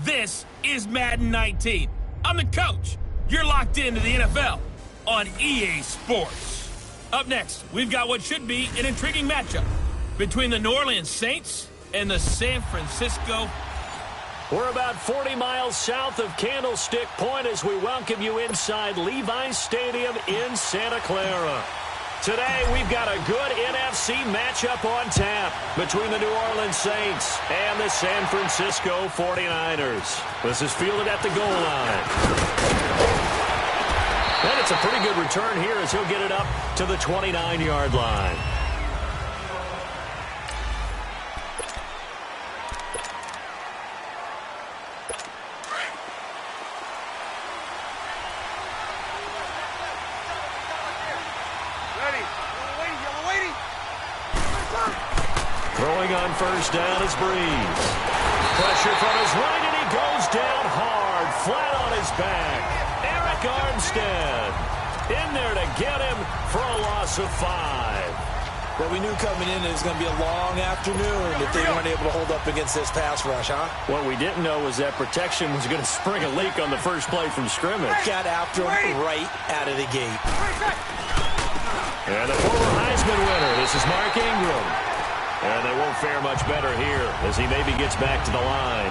This is Madden 19. I'm the coach. You're locked into the NFL on EA Sports. Up next, we've got what should be an intriguing matchup between the New Orleans Saints and the San Francisco. We're about 40 miles south of Candlestick Point as we welcome you inside Levi's Stadium in Santa Clara. Today, we've got a good NFC matchup on tap between the New Orleans Saints and the San Francisco 49ers. This is fielded at the goal line. And it's a pretty good return here as he'll get it up to the 29-yard line. Throwing on first down is Breeze. Pressure from his right, and he goes down hard, flat on his back. Eric Armstead in there to get him for a loss of 5. Well, we knew coming in it was going to be a long afternoon if they weren't able to hold up against this pass rush, huh? What we didn't know was that protection was going to spring a leak on the first play from scrimmage. Got after him right out of the gate. And the former Heisman winner, this is Mark Ingram. And they won't fare much better here as he maybe gets back to the line.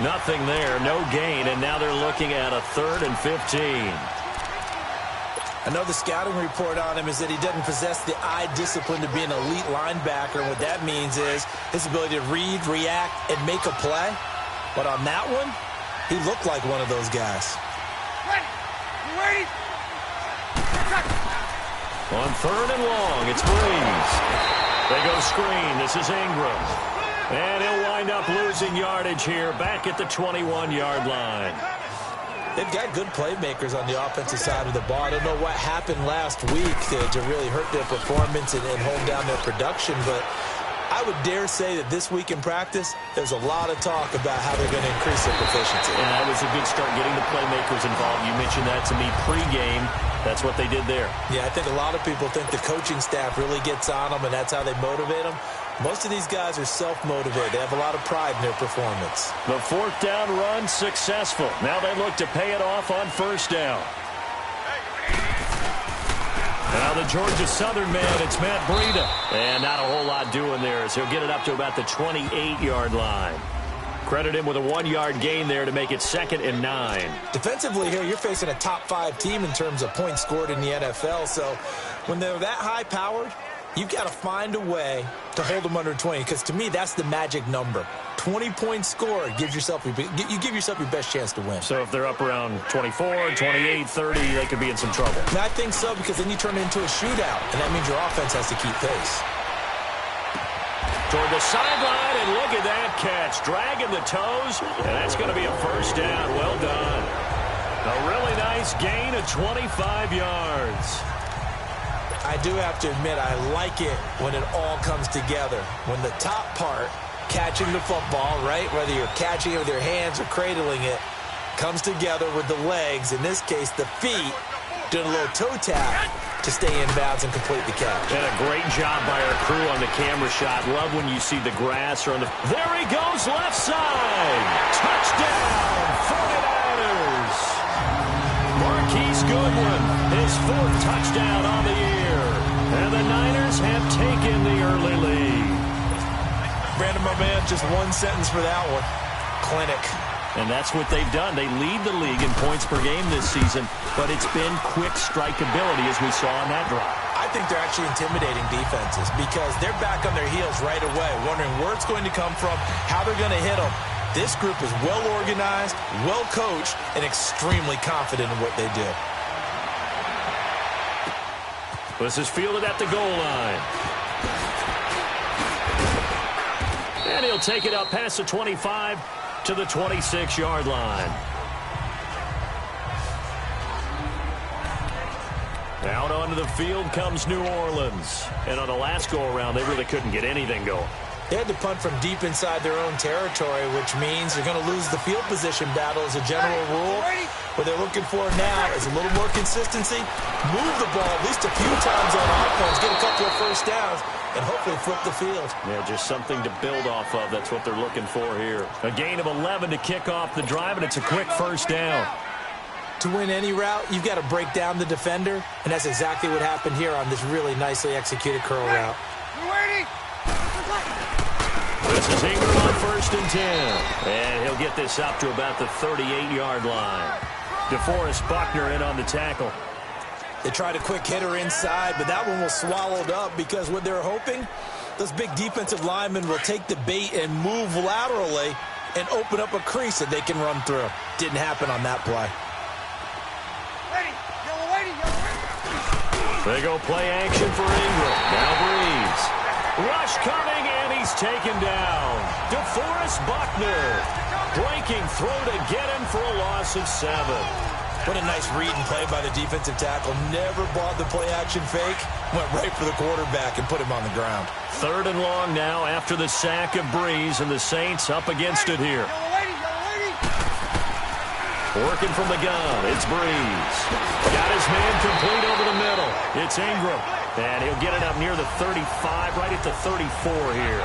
Nothing there, no gain, and now they're looking at a 3rd and 15. I know the scouting report on him is that he doesn't possess the eye discipline to be an elite linebacker. What that means is his ability to read, react, and make a play. But on that one, he looked like one of those guys. Ready? On 3rd and long, it's Breeze. They go screen. This is Ingram. And he'll wind up losing yardage here back at the 21-yard line. They've got good playmakers on the offensive side of the ball. I don't know what happened last week to really hurt their performance and hold down their production, but I would dare say that this week in practice, there's a lot of talk about how they're going to increase their proficiency. And that was a good start getting the playmakers involved. You mentioned that to me pregame. That's what they did there. Yeah, I think a lot of people think the coaching staff really gets on them, and that's how they motivate them. Most of these guys are self-motivated. They have a lot of pride in their performance. The 4th down run successful. Now they look to pay it off on 1st down. Now the Georgia Southern man, it's Matt Breida. And not a whole lot doing there as he'll get it up to about the 28-yard line. Credit him with a 1-yard gain there to make it 2nd and 9. Defensively here, you're facing a top-5 team in terms of points scored in the NFL. So when they're that high-powered, you've got to find a way to hold them under 20, because to me, that's the magic number. 20 points scored gives yourself you give yourself your best chance to win. So if they're up around 24, 28, 30, they could be in some trouble. And I think so, because then you turn it into a shootout, and that means your offense has to keep pace. Toward the sideline, and look at that catch. Dragging the toes, and that's going to be a 1st down. Well done. A really nice gain of 25 yards. I do have to admit, I like it when it all comes together. When the top part, catching the football, right, whether you're catching it with your hands or cradling it, comes together with the legs, in this case the feet, doing a little toe tap to stay in bounds and complete the catch. And a great job by our crew on the camera shot. Love when you see the grass or on the... There he goes, left side. Touchdown, 49ers. Marquise Goodwin, his 4th touchdown on the year. And the Niners have taken the early lead. Brandon, my man, just one sentence for that one. Clinic. And that's what they've done. They lead the league in points per game this season, but it's been quick strikeability as we saw on that drive. I think they're actually intimidating defenses because they're back on their heels right away, wondering where it's going to come from, how they're going to hit them. This group is well organized, well coached, and extremely confident in what they do. This is fielded at the goal line. And he'll take it up past the 25 to the 26-yard line. Out onto the field comes New Orleans. And on the last go-around, they really couldn't get anything going. They had to punt from deep inside their own territory, which means you're going to lose the field position battle as a general rule. What they're looking for now is a little more consistency, move the ball at least a few times on offense, get a couple of first downs, and hopefully flip the field. Yeah, just something to build off of. That's what they're looking for here. A gain of 11 to kick off the drive, and it's a quick first down. To win any route, you've got to break down the defender, and that's exactly what happened here on this really nicely executed curl route. This is Ingram on 1st and 10. And he'll get this up to about the 38-yard line. DeForest Buckner in on the tackle. They tried a quick hitter inside, but that one was swallowed up because what they're hoping, those big defensive linemen will take the bait and move laterally and open up a crease that they can run through. Didn't happen on that play. They go play action for Ingram. Now Breeze. Rush coming, and he's taken down. DeForest Buckner. Breaking throw to get him for a loss of 7. What a nice read and play by the defensive tackle. Never bought the play action fake. Went right for the quarterback and put him on the ground. 3rd and long now after the sack of Breeze, and the Saints up against it here. Working from the gun, it's Breeze. Got his man complete over the middle. It's Ingram. And he'll get it up near the 35, right at the 34 here.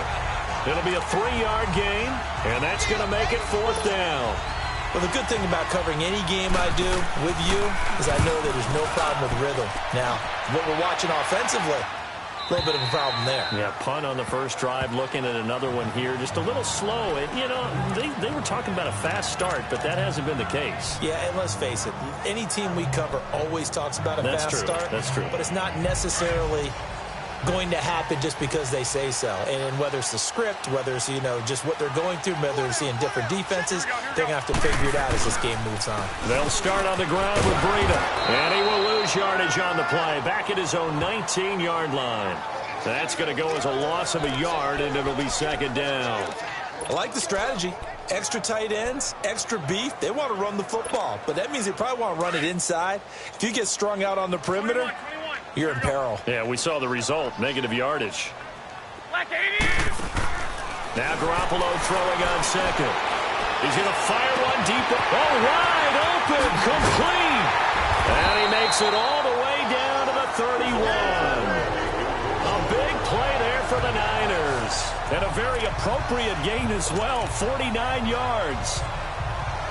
It'll be a 3-yard gain, and that's going to make it 4th down. Well, the good thing about covering any game I do with you is I know that there's no problem with rhythm. Now, what we're watching offensively, a little bit of a problem there. Yeah, punt on the first drive, looking at another one here. Just a little slow. And, you know, they were talking about a fast start, but that hasn't been the case. Yeah, and let's face it, any team we cover always talks about a fast start. That's true. But it's not necessarily going to happen just because they say so. And whether it's the script, whether it's, you know, just what they're going through, whether they're seeing different defenses, they're going to have to figure it out as this game moves on. They'll start on the ground with Breida. And he will lose yardage on the play. Back at his own 19-yard line. That's going to go as a loss of a yard, and it'll be 2nd down. I like the strategy. Extra tight ends, extra beef. They want to run the football, but that means they probably want to run it inside. If you get strung out on the perimeter, you're in peril. Yeah, we saw the result, negative yardage. Now Garoppolo throwing on 2nd. He's going to fire one deep. Oh, wide open, complete. And he makes it all the way down to the 31. A big play there for the Niners. And a very appropriate gain as well, 49 yards.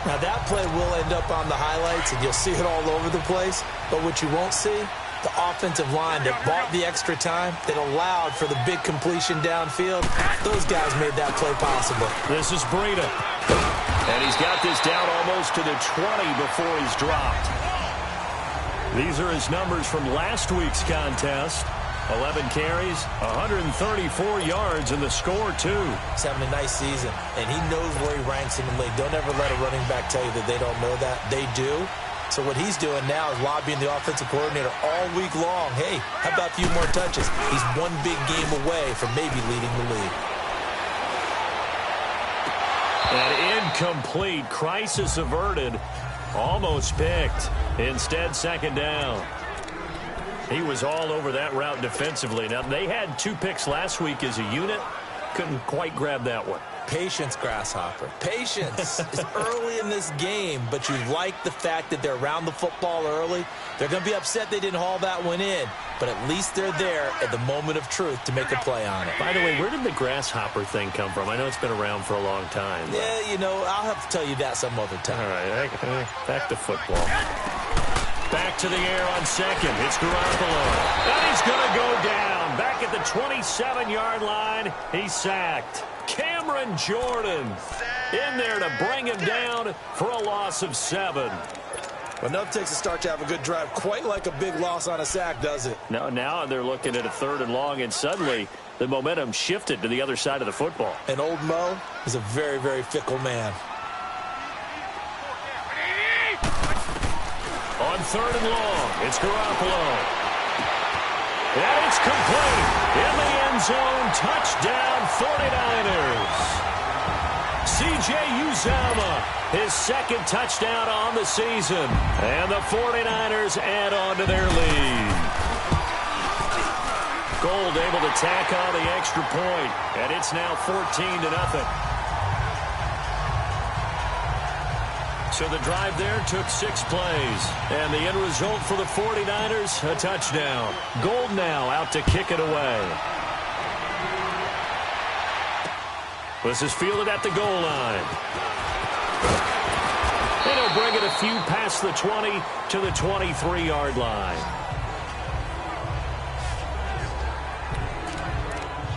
Now that play will end up on the highlights, and you'll see it all over the place. But what you won't see, the offensive line that bought the extra time, that allowed for the big completion downfield, those guys made that play possible. This is Breida. And he's got this down almost to the 20 before he's dropped. These are his numbers from last week's contest. 11 carries, 134 yards, and the score, too. He's having a nice season, and he knows where he ranks in the league. Don't ever let a running back tell you that they don't know that. They do. So what he's doing now is lobbying the offensive coordinator all week long. Hey, how about a few more touches? He's one big game away from maybe leading the league. An incomplete, crisis averted, almost picked. Instead, 2nd down. He was all over that route defensively. Now, they had 2 picks last week as a unit. Couldn't quite grab that one. Patience, Grasshopper. Patience. It's early in this game, but you like the fact that they're around the football early. They're going to be upset they didn't haul that one in, but at least they're there at the moment of truth to make a play on it. By the way, where did the grasshopper thing come from? I know it's been around for a long time. Yeah, you know, I'll have to tell you that some other time. All right, back to football. Back to the air on 2nd. It's Garoppolo. And he's going to go down. Back at the 27-yard line. He's sacked. Cameron Jordan in there to bring him down for a loss of 7. Well, enough takes a start to have a good drive. Quite like a big loss on a sack, does it? No, now they're looking at a 3rd and long, and suddenly the momentum shifted to the other side of the football. And old Mo is a very, very fickle man. On 3rd and long, it's Garoppolo. And it's complete. In the end zone, touchdown 49ers. C.J. Uzomah, his 2nd touchdown on the season. And the 49ers add on to their lead. Gold able to tack on the extra point, and it's now 14-0. So the drive there took 6 plays, and the end result for the 49ers, a touchdown. Gold now out to kick it away. This is fielded at the goal line. And he'll bring it a few past the 20 to the 23-yard line.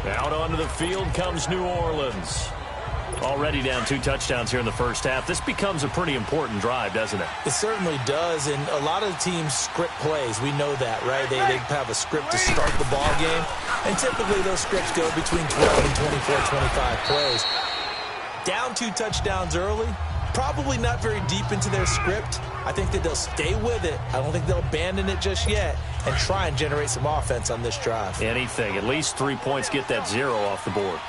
Out onto the field comes New Orleans. Already down 2 touchdowns here in the first half. This becomes a pretty important drive, doesn't it? It certainly does, and a lot of teams script plays. We know that, right? They have a script to start the ball game, and typically those scripts go between 12 and 24, 25 plays. Down 2 touchdowns early, probably not very deep into their script. I think that they'll stay with it. I don't think they'll abandon it just yet and try and generate some offense on this drive. Anything. At least 3 points, get that 0 off the board.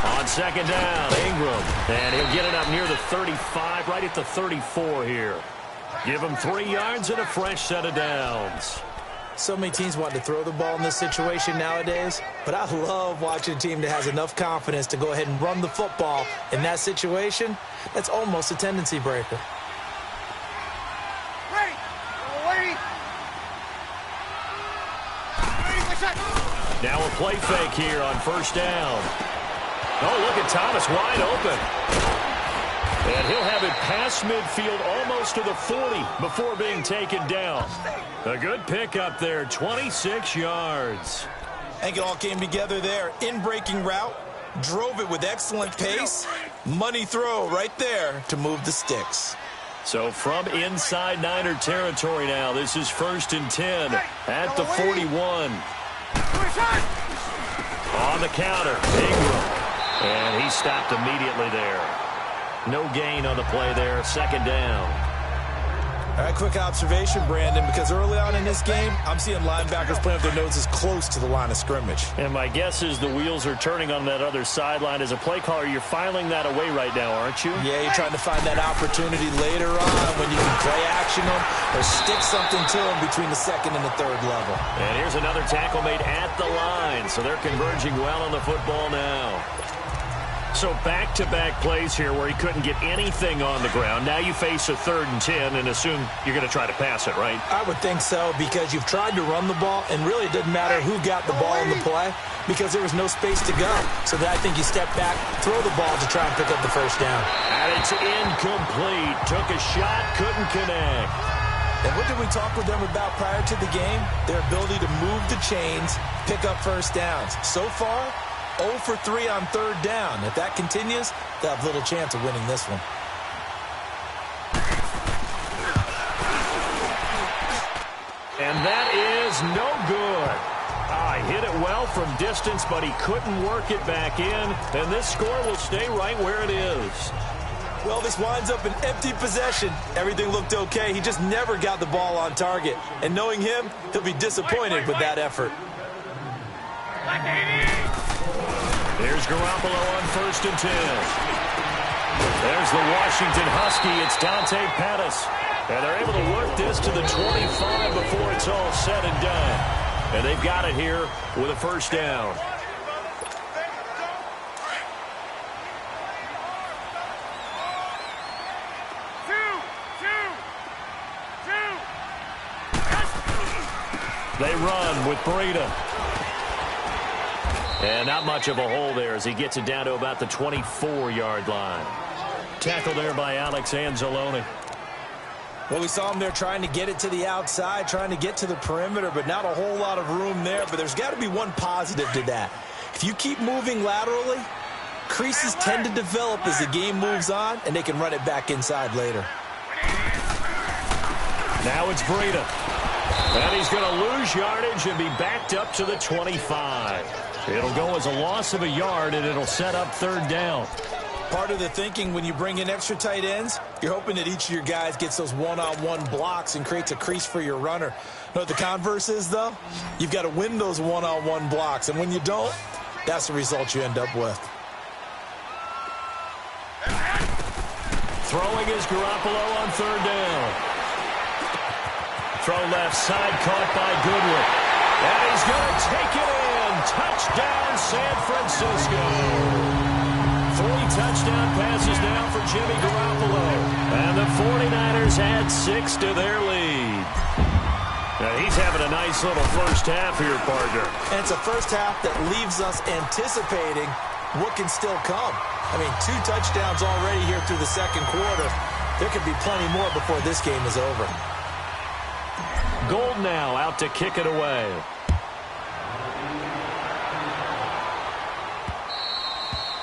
On second down, Ingram. And he'll get it up near the 35, right at the 34 here. Give him 3 yards and a fresh set of downs. So many teams want to throw the ball in this situation nowadays, but I love watching a team that has enough confidence to go ahead and run the football in that situation. That's almost a tendency breaker. Now a play fake here on first down. Oh, look at Thomas wide open. And he'll have it past midfield almost to the 40 before being taken down. A good pickup there, 26 yards. I think it all came together there. In-breaking route, drove it with excellent pace. Money throw right there to move the sticks. So from inside Niner territory now, this is 1st and 10 at the 41. On the counter, Ingram. And he stopped immediately there. No gain on the play there, 2nd down. All right, quick observation, Brandon, because early on in this game, I'm seeing linebackers putting up their noses close to the line of scrimmage. And my guess is the wheels are turning on that other sideline. As a play caller, you're filing that away right now, aren't you? Yeah, you're trying to find that opportunity later on when you can play action them or stick something to them between the 2nd and the 3rd level. And here's another tackle made at the line, so they're converging well on the football now. So back-to-back plays here where he couldn't get anything on the ground. Now you face a 3rd and 10 and assume you're going to try to pass it, right? I would think so, because you've tried to run the ball, and really it didn't matter who got the ball in the play because there was no space to go. So that I think you step back, throw the ball to try and pick up the 1st down. And it's incomplete. Took a shot, couldn't connect. And what did we talk with them about prior to the game? Their ability to move the chains, pick up 1st downs. So far, 0 for 3 on 3rd down. If that continues, they'll have little chance of winning this one. And that is no good. Hit it well from distance, but he couldn't work it back in. And this score will stay right where it is. Well, this winds up an empty possession. Everything looked okay. He just never got the ball on target. And knowing him, he'll be disappointed with that effort. Here's Garoppolo on 1st and 10. There's the Washington Husky. It's Dante Pettis. And they're able to work this to the 25 before it's all said and done. And they've got it here with a 1st down. They run with Breida. And not much of a hole there as he gets it down to about the 24-yard line. Tackled there by Alex Anzalone. Well, we saw him there trying to get it to the outside, trying to get to the perimeter, but not a whole lot of room there. But there's got to be one positive to that. If you keep moving laterally, creases tend to develop as the game moves on, and they can run it back inside later. Now it's Breida. And he's going to lose yardage and be backed up to the 25. It'll go as a loss of a yard, and it'll set up 3rd down. Part of the thinking when you bring in extra tight ends, you're hoping that each of your guys gets those one-on-one blocks and creates a crease for your runner. You know what the converse is, though? You've got to win those one-on-one blocks, and when you don't, that's the result you end up with. Throwing is Garoppolo on 3rd down. Throw left side, caught by Goodwin. And he's going to take it in. Touchdown, San Francisco. 3 touchdown passes now for Jimmy Garoppolo. And the 49ers add 6 to their lead. Now he's having a nice little first half here, partner. And it's a first half that leaves us anticipating what can still come. I mean, 2 touchdowns already here through the second quarter. There could be plenty more before this game is over. Gold now out to kick it away.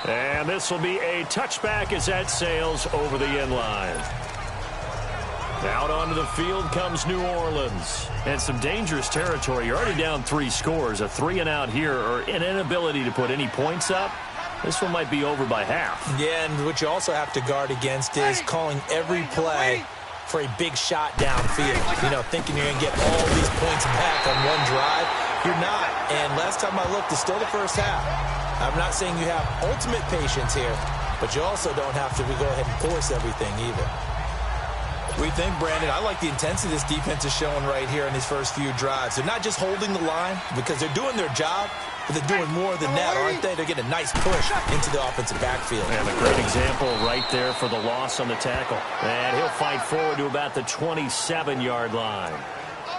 And this will be a touchback as that sails over the end line. Out onto the field comes New Orleans. And some dangerous territory. You're already down 3 scores. A 3-and-out here, or an inability to put any points up. This one might be over by half. Yeah, and what you also have to guard against is calling every play for a big shot downfield. You know, thinking you're going to get all these points back on one drive. You're not. And last time I looked, it's still the first half. I'm not saying you have ultimate patience here, but you also don't have to go ahead and force everything either. What do you think, Brandon? I like the intensity this defense is showing right here in these first few drives. They're not just holding the line because they're doing their job, but they're doing more than that, aren't they? They're getting a nice push into the offensive backfield. And a great example right there for the loss on the tackle. And he'll fight forward to about the 27-yard line.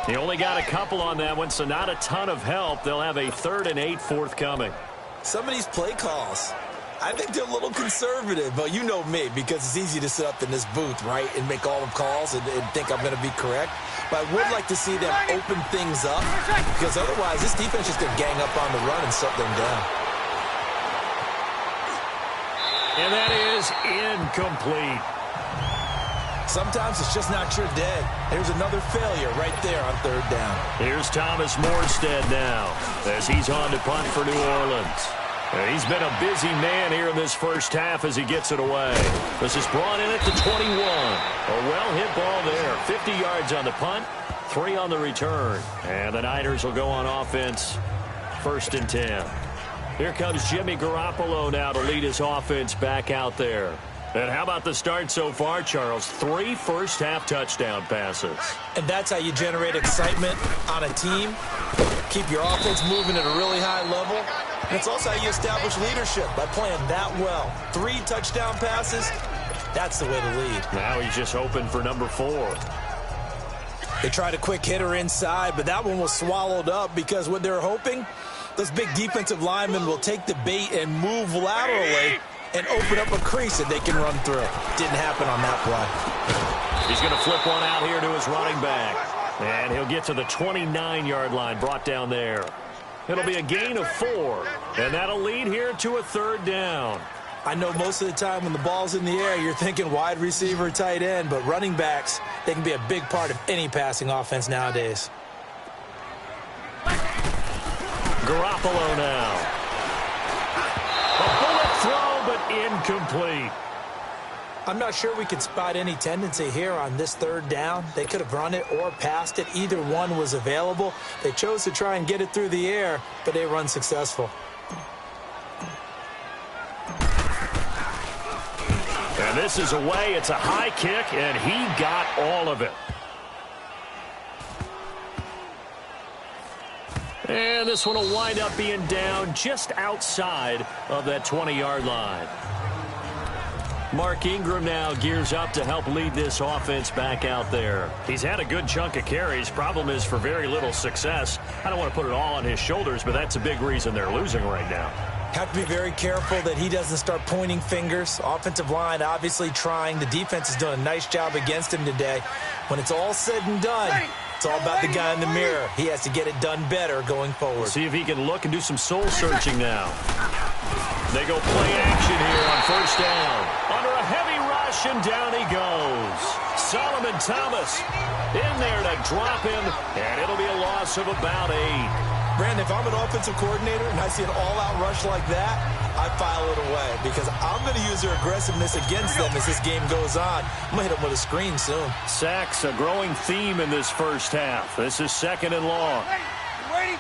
He only got a couple on that one, so not a ton of help. They'll have a 3rd and 8 forthcoming. Some of these play calls, I think they're a little conservative, but you know me, because it's easy to sit up in this booth, right, and make all the calls and think I'm going to be correct. But I would like to see them open things up, because otherwise this defense is going to gang up on the run and shut them down. And that is incomplete. Sometimes it's just not your day. There's another failure right there on 3rd down. Here's Thomas Morstead now as he's on to punt for New Orleans. And he's been a busy man here in this first half as he gets it away. This is brought in at the 21. A well-hit ball there. 50 yards on the punt, 3 on the return. And the Niners will go on offense, 1st and 10. Here comes Jimmy Garoppolo now to lead his offense back out there. And how about the start so far, Charles? 3 first-half touchdown passes. And that's how you generate excitement on a team. Keep your offense moving at a really high level. And it's also how you establish leadership, by playing that well. 3 touchdown passes, that's the way to lead. Now he's just hoping for number 4. They tried a quick hitter inside, but that one was swallowed up because what they're hoping, those big defensive linemen will take the bait and move laterally and open up a crease that they can run through. Didn't happen on that play. He's going to flip one out here to his running back. And he'll get to the 29-yard line, brought down there. It'll be a gain of 4. And that'll lead here to a 3rd down. I know most of the time when the ball's in the air, you're thinking wide receiver, tight end, but running backs, they can be a big part of any passing offense nowadays. Garoppolo now. A bullet throw, but incomplete. I'm not sure we could spot any tendency here on this 3rd down. They could have run it or passed it. Either one was available. They chose to try and get it through the air, but they were unsuccessful. And this is away. It's a high kick, and he got all of it. And this one will wind up being down just outside of that 20-yard line. Mark Ingram now gears up to help lead this offense back out there. He's had a good chunk of carries. Problem is for very little success. I don't want to put it all on his shoulders, but that's a big reason they're losing right now. Have to be very careful that he doesn't start pointing fingers. Offensive line obviously trying. The defense is doing a nice job against him today. When it's all said and done, it's all about the guy in the mirror. He has to get it done better going forward. See if he can look and do some soul searching now. They go play action here on 1st down. Under a heavy rush, and down he goes. Solomon Thomas in there to drop him, and it'll be a loss of about 8. Brandon, if I'm an offensive coordinator and I see an all-out rush like that, I file it away because I'm going to use their aggressiveness against them as this game goes on. I'm going to hit them with a screen soon. Sacks, a growing theme in this first half. This is 2nd and long. Ready?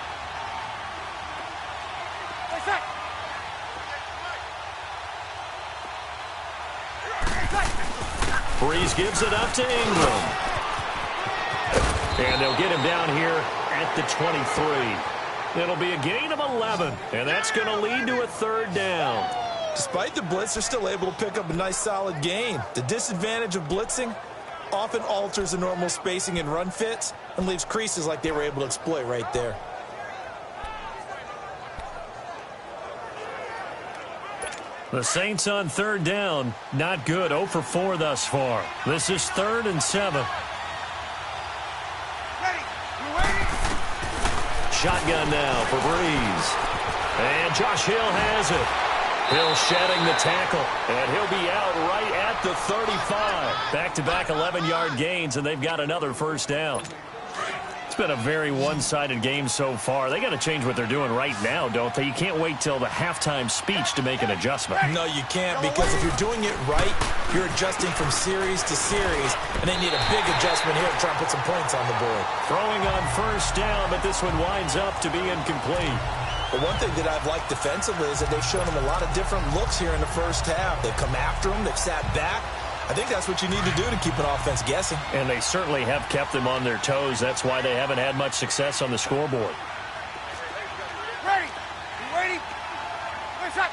Breeze gives it up to Ingram. And they'll get him down here at the 23. It'll be a gain of 11, and that's going to lead to a third down. Despite the blitz, they're still able to pick up a nice solid gain. The disadvantage of blitzing often alters the normal spacing and run fits and leaves creases like they were able to exploit right there. The Saints on third down, not good. 0 for 4 thus far. This is 3rd and 7. Ready. You waiting? Shotgun now for Breeze. And Josh Hill has it. Hill shedding the tackle, and he'll be out right at the 35. Back-to-back 11-yard gains, and they've got another first down. It's been a very one-sided game so far. They got to change what they're doing right now, don't they? You can't wait till the halftime speech to make an adjustment. No, you can't, because if you're doing it right, you're adjusting from series to series, and they need a big adjustment here to try and put some points on the board. Throwing on first down, but this one winds up to be incomplete. But one thing that I've liked defensively is that they've shown them a lot of different looks here in the first half. They've come after them. They've sat back. I think that's what you need to do to keep an offense guessing. And they certainly have kept them on their toes. That's why they haven't had much success on the scoreboard. Ready. You waiting? Wait up.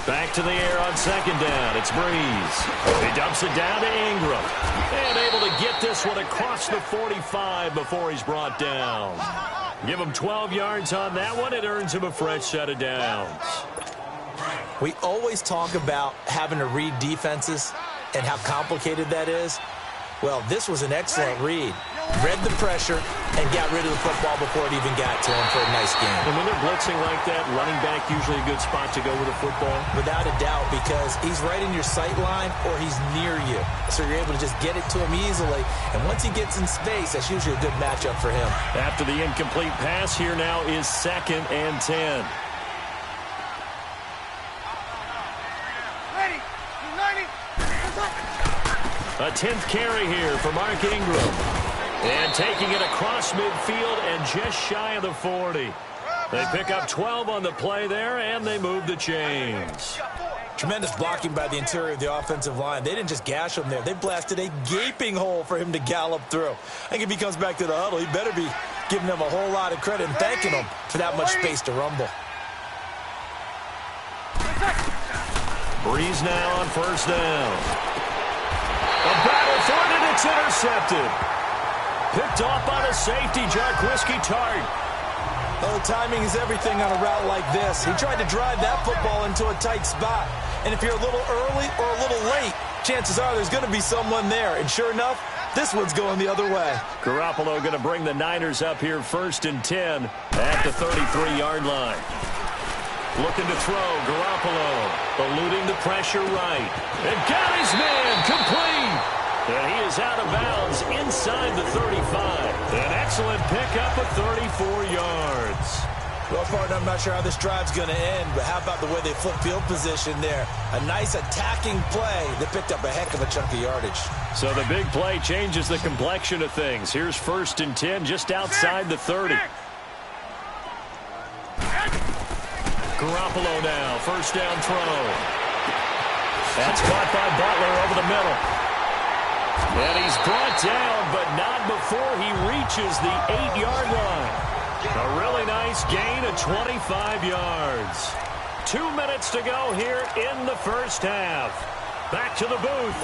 Back to the air on second down. It's Breeze. He dumps it down to Ingram. And able to get this one across the 45 before he's brought down. Give him 12 yards on that one. It earns him a fresh set of downs. We always talk about having to read defenses and how complicated that is. Well, this was an excellent read. Read the pressure and got rid of the football before it even got to him for a nice game. And when they're blitzing like that, running back usually a good spot to go with a football. Without a doubt, because he's right in your sight line or he's near you. So you're able to just get it to him easily. And once he gets in space, that's usually a good matchup for him. After the incomplete pass, here now is 2nd and 10. Ready. You ready? A 10th carry here for Mark Ingram. And taking it across midfield and just shy of the 40. They pick up 12 on the play there, and they move the chains. Tremendous blocking by the interior of the offensive line. They didn't just gash him there. They blasted a gaping hole for him to gallop through. I think if he comes back to the huddle, he better be giving them a whole lot of credit and thanking them for that much space to rumble. Breeze now on first down. A battle for it, and it's intercepted. Picked off by the safety, Jarquiski Tart. Oh, timing is everything on a route like this. He tried to drive that football into a tight spot. And if you're a little early or a little late, chances are there's going to be someone there. And sure enough, this one's going the other way. Garoppolo going to bring the Niners up here 1st and 10 at the 33-yard line. Looking to throw, Garoppolo eluding the pressure right. And got his man complete. And he is out of bounds inside the 35. An excellent pickup of 34 yards. Well, partner, I'm not sure how this drive's going to end, but how about the way they flip field position there? A nice attacking play that picked up a heck of a chunk of yardage. So the big play changes the complexion of things. Here's 1st and 10 just outside the 30. Garoppolo now, first down throw. That's caught by Butler over the middle. And he's brought down, but not before he reaches the 8-yard line. A really nice gain of 25 yards. 2 minutes to go here in the first half. Back to the booth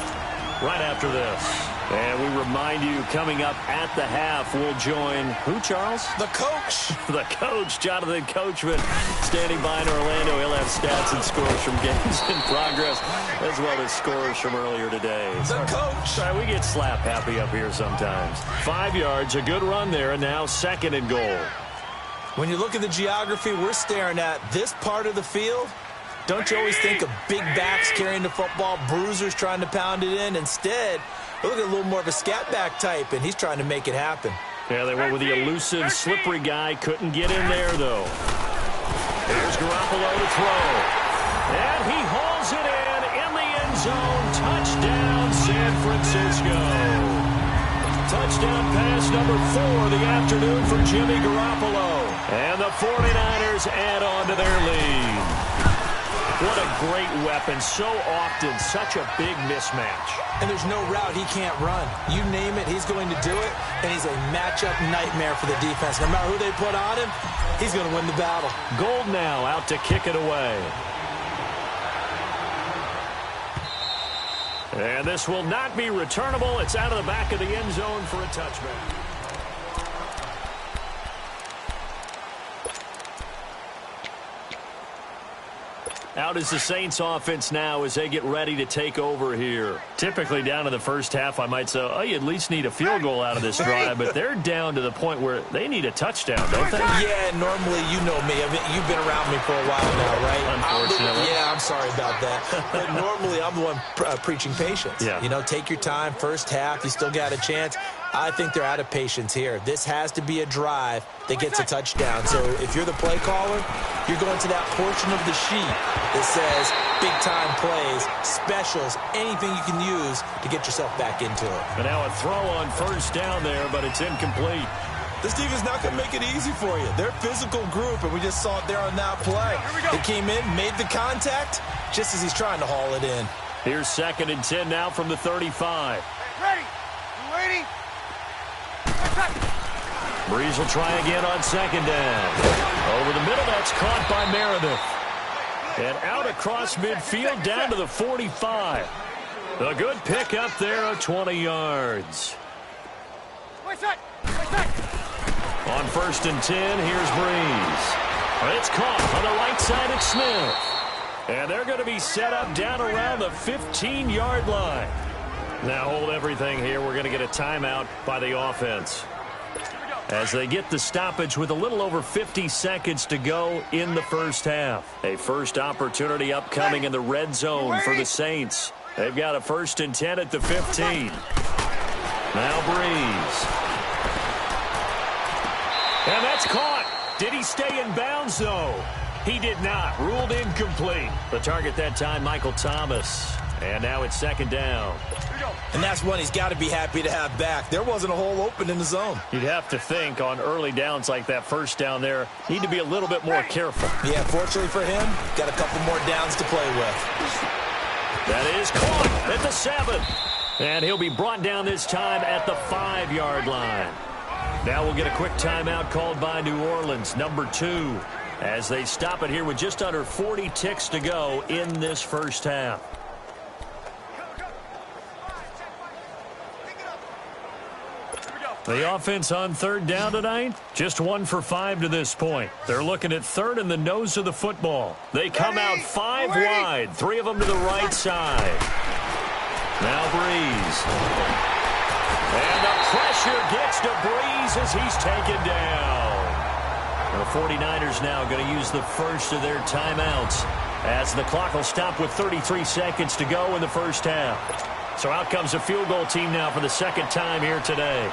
right after this. And we remind you, coming up at the half, we'll join who, Charles? The coach. The coach, Jonathan Coachman, standing by in Orlando. He'll have stats and scores from games in progress, as well as scores from earlier today. The coach. Sorry, we get slap happy up here sometimes. 5 yards, a good run there, and now 2nd and goal. When you look at the geography we're staring at, this part of the field, don't you always think of big backs carrying the football, bruisers trying to pound it in? Instead, look at a little more of a scat back type, and he's trying to make it happen. Yeah, they went with the elusive, slippery guy. Couldn't get in there, though. Here's Garoppolo to throw. And he hauls it in the end zone. Touchdown, San Francisco. Touchdown pass number 4 of the afternoon for Jimmy Garoppolo. And the 49ers add on to their lead. What a great weapon. So often, such a big mismatch. And there's no route he can't run. You name it, he's going to do it, and he's a matchup nightmare for the defense. No matter who they put on him, he's going to win the battle. Gold now out to kick it away. And this will not be returnable. It's out of the back of the end zone for a touchback. Out is the Saints offense now as they get ready to take over here. Typically down in the first half, I might say, oh, you at least need a field goal out of this drive, but they're down to the point where they need a touchdown, don't they? Yeah, normally, you know me. You've been around me for a while now, right? Unfortunately. I'm sorry about that. But normally, I'm the one preaching patience. Yeah. You know, take your time, first half, you still got a chance. I think they're out of patience here. This has to be a drive that gets a touchdown. So if you're the play caller, you're going to that portion of the sheet that says big-time plays, specials, anything you can use to get yourself back into it. And now a throw on first down there, but it's incomplete. This defense is not going to make it easy for you. They're a physical group, and we just saw it there on that play. They came in, made the contact, just as he's trying to haul it in. Here's 2nd and 10 now from the 35. Ready? You waiting? Breeze will try again on 2nd down. Over the middle, that's caught by Meredith. And out across midfield down to the 45. A good pick up there of 20 yards. On 1st and 10, here's Breeze. It's caught on the right side at Smith. And they're going to be set up down around the 15-yard line. Now hold everything here. We're going to get a timeout by the offense as they get the stoppage with a little over 50 seconds to go in the first half. A first opportunity upcoming in the red zone for the Saints. They've got a 1st and 10 at the 15. Now Breeze. And that's caught. Did he stay in bounds, though? He did not. Ruled incomplete. The target that time, Michael Thomas. And now it's 2nd down. And that's one he's got to be happy to have back. There wasn't a hole open in the zone. You'd have to think on early downs like that first down there, need to be a little bit more careful. Yeah, fortunately for him, got a couple more downs to play with. That is caught at the 7. And he'll be brought down this time at the 5-yard line. Now we'll get a quick timeout called by New Orleans, number 2, as they stop it here with just under 40 ticks to go in this first half. The offense on 3rd down tonight, just 1 for 5 to this point. They're looking at 3rd and the nose of the football. They come out 5 wide, 3 of them to the right side. Now Breeze. And the pressure gets to Breeze as he's taken down. The 49ers now going to use the first of their timeouts as the clock will stop with 33 seconds to go in the first half. So out comes a field goal team now for the 2nd time here today.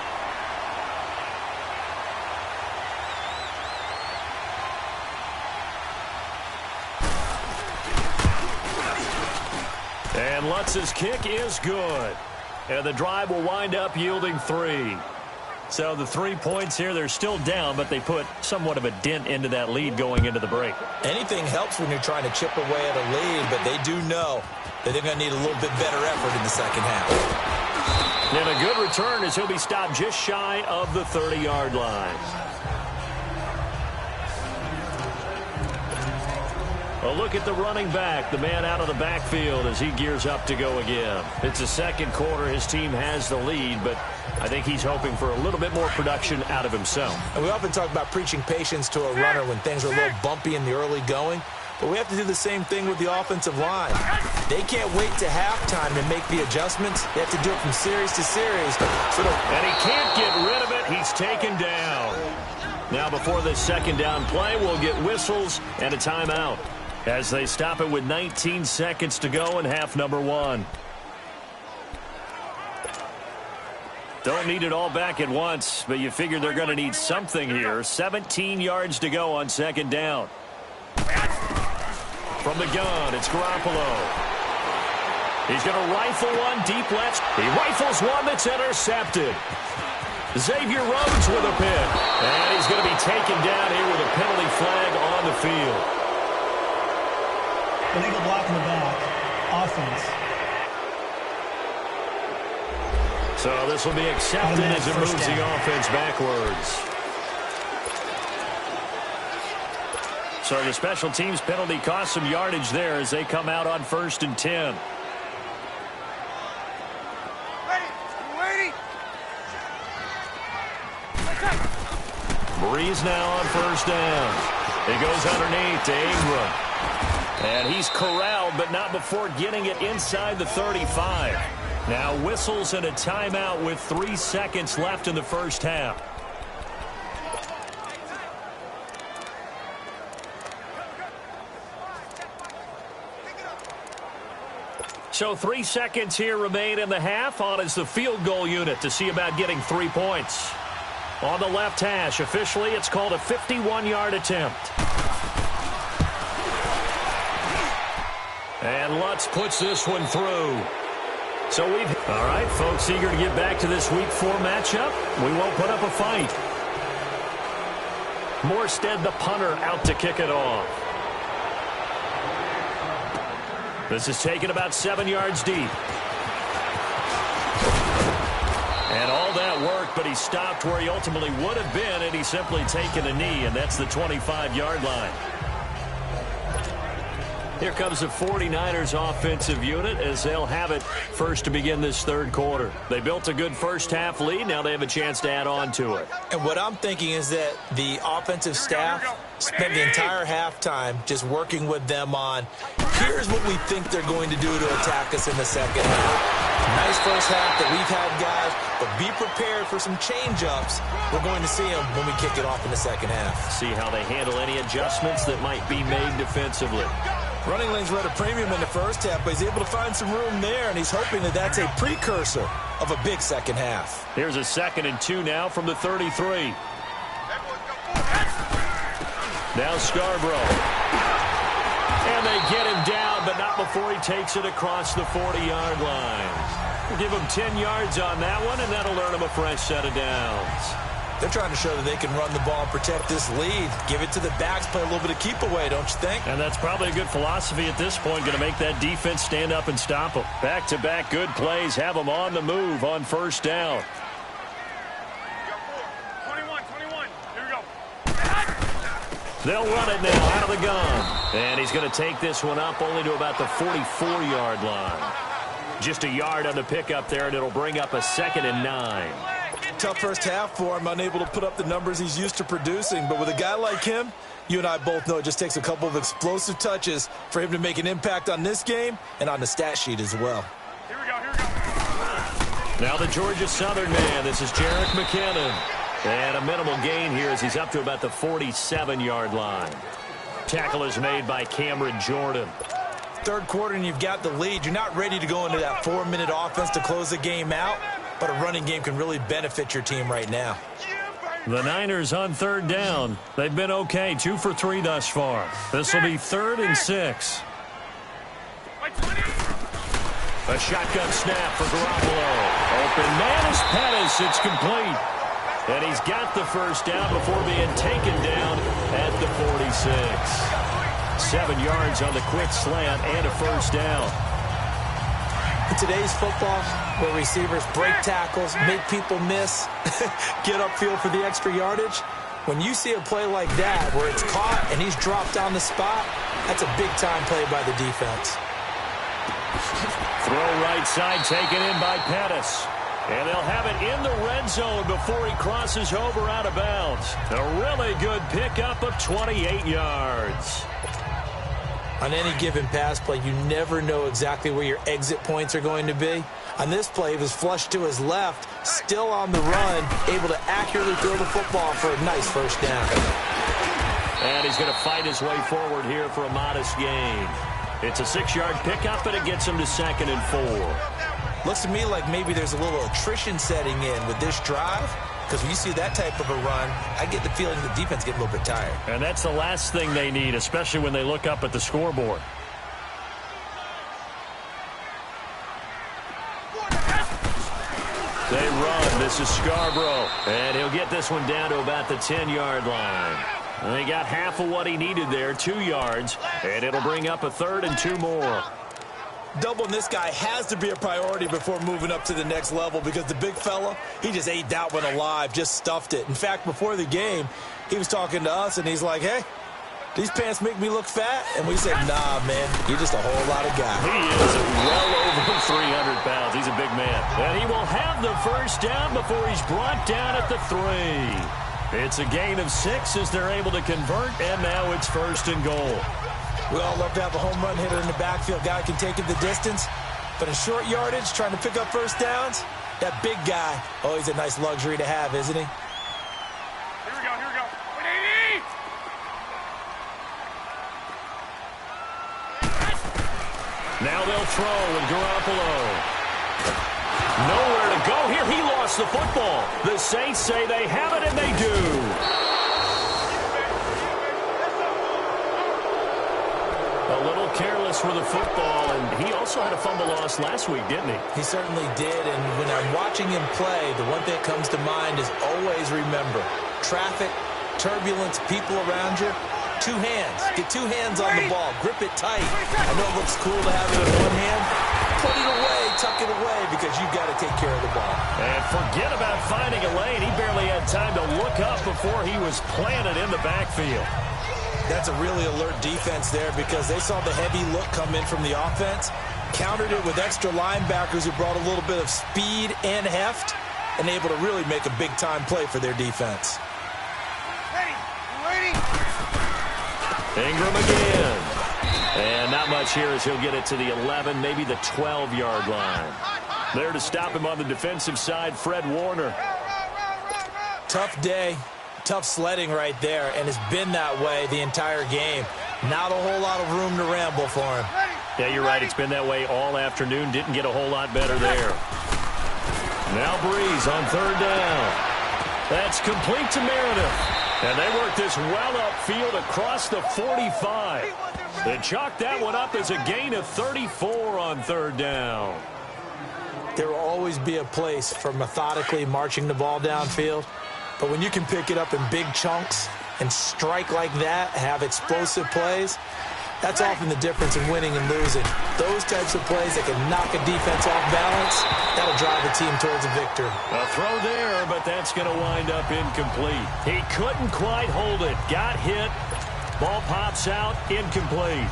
And Lutz's kick is good. And the drive will wind up yielding 3. So the 3 points here, they're still down, but they put somewhat of a dent into that lead going into the break. Anything helps when you're trying to chip away at a lead, but they do know that they're going to need a little bit better effort in the second half. And a good return as he'll be stopped just shy of the 30-yard line. A look at the running back, the man out of the backfield as he gears up to go again. It's the second quarter. His team has the lead, but I think he's hoping for a little bit more production out of himself. And we often talk about preaching patience to a runner when things are a little bumpy in the early going, but we have to do the same thing with the offensive line. They can't wait to halftime to make the adjustments. They have to do it from series to series. And he can't get rid of it. He's taken down. Now before this 2nd down play, we'll get whistles and a timeout as they stop it with 19 seconds to go in half number 1. Don't need it all back at once, but you figure they're going to need something here. 17 yards to go on 2nd down. From the gun, it's Garoppolo. He's going to rifle one deep left. He rifles one that's intercepted. Xavier Rhodes with a pick. And he's going to be taken down here with a penalty flag on the field. illegal block in the back, offense. So this will be accepted as it moves the offense backwards. So the special teams penalty cost some yardage there as they come out on 1st and 10. Breeze now on 1st down. It goes underneath to Ingram. And he's corralled, but not before getting it inside the 35. Now whistles and a timeout with 3 seconds left in the first half. So 3 seconds here remain in the half. On is the field goal unit to see about getting 3 points. On the left hash, officially it's called a 51-yard attempt. And Lutz puts this one through. So all right, folks, eager to get back to this Week 4 matchup. We won't put up a fight. Morstead, the punter, out to kick it off. This is taken about 7 yards deep. And all that work, but he stopped where he ultimately would have been, and he's simply taken a knee, and that's the 25-yard line. Here comes the 49ers offensive unit as they'll have it first to begin this third quarter. They built a good first half lead. Now they have a chance to add on to it. And what I'm thinking is that the offensive staff spent the entire halftime just working with them on, here's what we think they're going to do to attack us in the second half. Nice first half that we've had, guys, but be prepared for some change-ups. We're going to see them when we kick it off in the second half. See how they handle any adjustments that might be made defensively. Running lanes were at a premium in the first half, but he's able to find some room there, and he's hoping that that's a precursor of a big second half. Here's a 2nd and 2 now from the 33. Now Scarborough. And they get him down, but not before he takes it across the 40-yard line. We'll give him 10 yards on that one, and that'll earn him a fresh set of downs. They're trying to show that they can run the ball and protect this lead. Give it to the backs, play a little bit of keep away, don't you think? And that's probably a good philosophy at this point, going to make that defense stand up and stop them. Back-to-back good plays, have them on the move on 1st down. 21, here we go. They'll run it now out of the gun. And he's going to take this one up only to about the 44-yard line. Just a yard on the pickup there, and it'll bring up a 2nd and 9. Tough first half for him, unable to put up the numbers he's used to producing. But with a guy like him, you and I both know it just takes a couple of explosive touches for him to make an impact on this game and on the stat sheet as well. Here we go. Now the Georgia Southern man, this is Jerick McKinnon. And a minimal gain here as he's up to about the 47-yard line. Tackle is made by Cameron Jordan. Third quarter and you've got the lead. You're not ready to go into that 4-minute offense to close the game out, but a running game can really benefit your team right now. The Niners on 3rd down. They've been okay, 2 for 3 thus far. This will be 3rd and 6. A shotgun snap for Garoppolo. Open man is Pettis. It's complete. And he's got the first down before being taken down at the 46. 7 yards on the quick slant and a first down. In today's football, where receivers break tackles, make people miss, get upfield for the extra yardage, when you see a play like that where it's caught and he's dropped on the spot, that's a big-time play by the defense. Throw right side taken in by Pettis. And they'll have it in the red zone before he crosses over out of bounds. A really good pickup of 28 yards. On any given pass play, you never know exactly where your exit points are going to be. On this play, he was flushed to his left, still on the run, able to accurately throw the football for a nice first down. And he's going to fight his way forward here for a modest gain. It's a 6-yard pickup, and it gets him to 2nd and 4. Looks to me like maybe there's a little attrition setting in with this drive, because when you see that type of a run, I get the feeling the defense get a little bit tired. And that's the last thing they need, especially when they look up at the scoreboard. They run. This is Scarborough. And he'll get this one down to about the 10-yard line. They got half of what he needed there, 2 yards, and it'll bring up a 3rd and 2 more. Doubling this guy has to be a priority before moving up to the next level because the big fella, he just ate that one alive, just stuffed it. In fact, before the game, he was talking to us, and he's like, hey, these pants make me look fat? And we said, nah, man, you're just a whole lot of guy. He is well over 300 pounds. He's a big man. And he will have the first down before he's brought down at the 3. It's a gain of 6 as they're able to convert, and now it's 1st and goal. We all love to have a home run hitter in the backfield. Guy can take it the distance. But in short yardage, trying to pick up first downs, that big guy, always a nice luxury to have, isn't he? Here we go, here we go. 180! Now they'll throw with Garoppolo. Nowhere to go here. He lost the football. The Saints say they have it, and they do. A little careless with the football, and he also had a fumble loss last week, didn't he? He certainly did, and when I'm watching him play, the one thing that comes to mind is always remember, traffic, turbulence, people around you, 2 hands. Get 2 hands on the ball. Grip it tight. I know it looks cool to have it in one hand. Put it away, tuck it away, because you've got to take care of the ball. And forget about finding a lane. He barely had time to look up before he was planted in the backfield. That's a really alert defense there because they saw the heavy look come in from the offense, countered it with extra linebackers who brought a little bit of speed and heft, and able to really make a big-time play for their defense. Ready! Ingram again. And not much here as he'll get it to the 11, maybe the 12-yard line. There to stop him on the defensive side, Fred Warner. Tough day. Tough sledding right there, and it's been that way the entire game. Not a whole lot of room to ramble for him. Yeah, you're right. It's been that way all afternoon. Didn't get a whole lot better there. Now Breeze on 3rd down. That's complete to Meredith. And they work this well upfield across the 45. They chalk that one up as a gain of 34 on 3rd down. There will always be a place for methodically marching the ball downfield. But when you can pick it up in big chunks and strike like that, have explosive plays, that's often the difference in winning and losing. Those types of plays that can knock a defense off balance, that'll drive a team towards a victory. A throw there, but that's going to wind up incomplete. He couldn't quite hold it. Got hit. Ball pops out, incomplete.